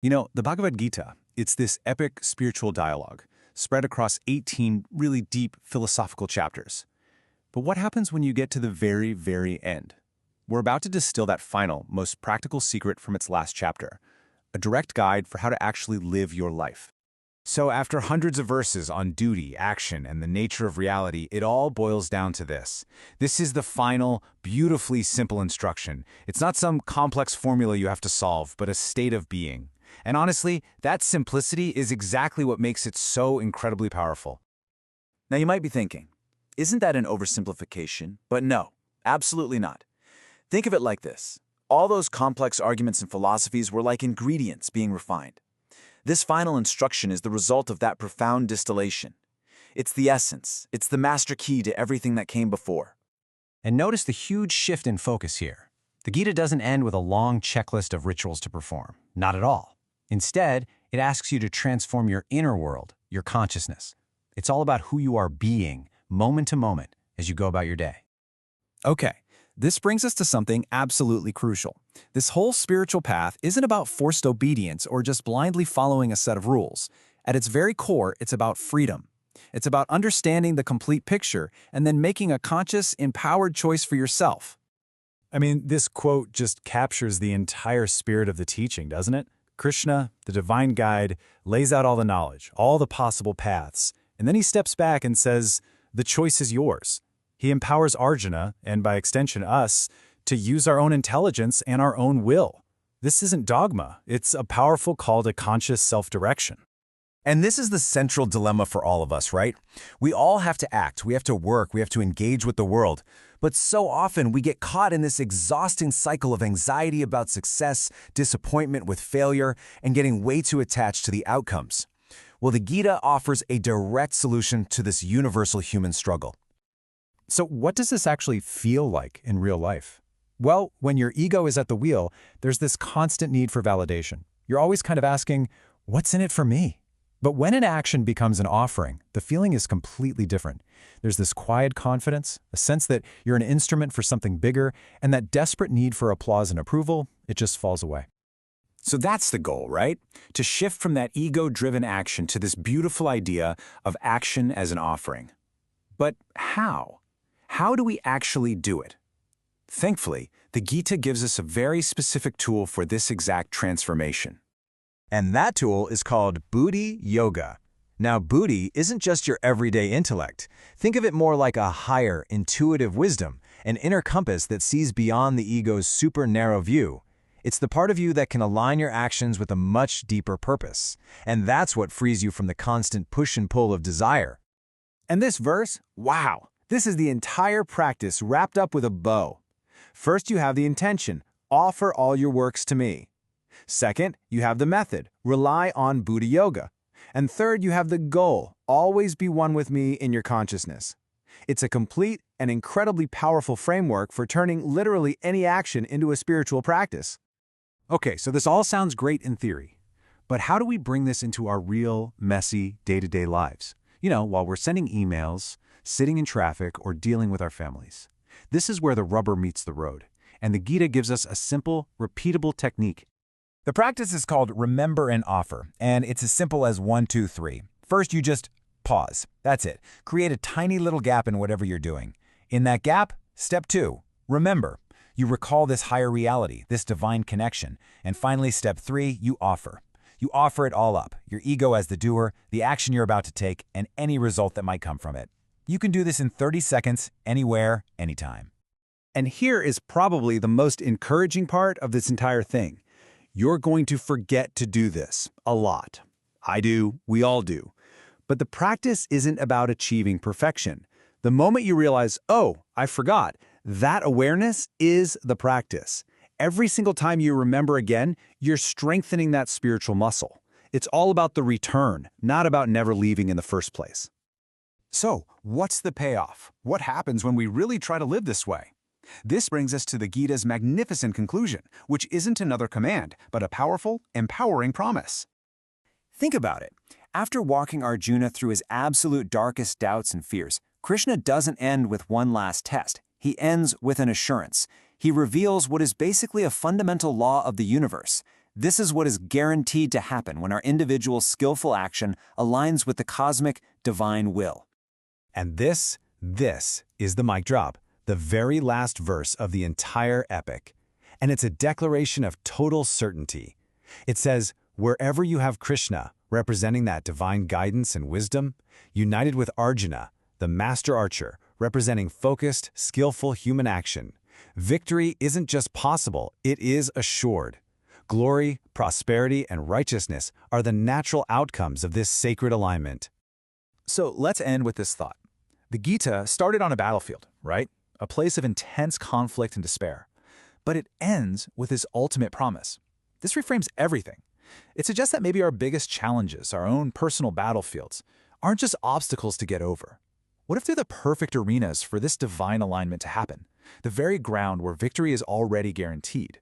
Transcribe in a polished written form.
The Bhagavad Gita, it's this epic spiritual dialogue spread across 18 really deep philosophical chapters. But what happens when you get to the very, very end? We're about to distill that final, most practical secret from its last chapter, a direct guide for how to actually live your life. So after hundreds of verses on duty, action, and the nature of reality, it all boils down to this. This is the final, beautifully simple instruction. It's not some complex formula you have to solve, but a state of being. And honestly, that simplicity is exactly what makes it so incredibly powerful. Now you might be thinking, isn't that an oversimplification? But no, absolutely not. Think of it like this. All those complex arguments and philosophies were like ingredients being refined. This final instruction is the result of that profound distillation. It's the essence, it's the master key to everything that came before. And notice the huge shift in focus here. The Gita doesn't end with a long checklist of rituals to perform. Not at all. Instead, it asks you to transform your inner world, your consciousness. It's all about who you are being, moment to moment, as you go about your day. Okay, this brings us to something absolutely crucial. This whole spiritual path isn't about forced obedience or just blindly following a set of rules. At its very core, it's about freedom. It's about understanding the complete picture and then making a conscious, empowered choice for yourself. This quote just captures the entire spirit of the teaching, doesn't it? Krishna, the divine guide, lays out all the knowledge, all the possible paths, and then he steps back and says, the choice is yours. He empowers Arjuna, and by extension us, to use our own intelligence and our own will. This isn't dogma, it's a powerful call to conscious self-direction. And this is the central dilemma for all of us, right? We all have to act, we have to work, we have to engage with the world. But so often we get caught in this exhausting cycle of anxiety about success, disappointment with failure, and getting way too attached to the outcomes. Well, the Gita offers a direct solution to this universal human struggle. So what does this actually feel like in real life? Well, when your ego is at the wheel, there's this constant need for validation. You're always kind of asking, what's in it for me? But when an action becomes an offering, the feeling is completely different. There's this quiet confidence, a sense that you're an instrument for something bigger, and that desperate need for applause and approval, it just falls away. So that's the goal, right? To shift from that ego-driven action to this beautiful idea of action as an offering. But how? How do we actually do it? Thankfully, the Gita gives us a very specific tool for this exact transformation. And that tool is called Buddhi Yoga. Now, Buddhi isn't just your everyday intellect. Think of it more like a higher, intuitive wisdom, an inner compass that sees beyond the ego's super narrow view. It's the part of you that can align your actions with a much deeper purpose. And that's what frees you from the constant push and pull of desire. And this verse, wow, this is the entire practice wrapped up with a bow. First, you have the intention, offer all your works to me. Second, you have the method, rely on Buddha Yoga. And third, you have the goal, always be one with me in your consciousness. It's a complete and incredibly powerful framework for turning literally any action into a spiritual practice. Okay, so this all sounds great in theory. But how do we bring this into our real, messy, day-to-day lives? While we're sending emails, sitting in traffic, or dealing with our families. This is where the rubber meets the road. And the Gita gives us a simple, repeatable technique. The practice is called Remember and Offer, and it's as simple as 1, 2, 3. First, you just pause. That's it. Create a tiny little gap in whatever you're doing. In that gap, step 2, remember. You recall this higher reality, this divine connection. And finally, step 3, you offer. You offer it all up, your ego as the doer, the action you're about to take, and any result that might come from it. You can do this in 30 seconds, anywhere, anytime. And here is probably the most encouraging part of this entire thing. You're going to forget to do this a lot. I do, we all do. But the practice isn't about achieving perfection. The moment you realize, oh, I forgot, that awareness is the practice. Every single time you remember again, you're strengthening that spiritual muscle. It's all about the return, not about never leaving in the first place. So, what's the payoff? What happens when we really try to live this way? This brings us to the Gita's magnificent conclusion, which isn't another command, but a powerful, empowering promise. Think about it. After walking Arjuna through his absolute darkest doubts and fears, Krishna doesn't end with one last test. He ends with an assurance. He reveals what is basically a fundamental law of the universe. This is what is guaranteed to happen when our individual skillful action aligns with the cosmic divine will. And this is the mic drop, the very last verse of the entire epic. And it's a declaration of total certainty. It says, wherever you have Krishna, representing that divine guidance and wisdom, united with Arjuna, the master archer, representing focused, skillful human action, victory isn't just possible, it is assured. Glory, prosperity, and righteousness are the natural outcomes of this sacred alignment. So let's end with this thought. The Gita started on a battlefield, right? A place of intense conflict and despair. But it ends with this ultimate promise. This reframes everything. It suggests that maybe our biggest challenges, our own personal battlefields, aren't just obstacles to get over. What if they're the perfect arenas for this divine alignment to happen? The very ground where victory is already guaranteed.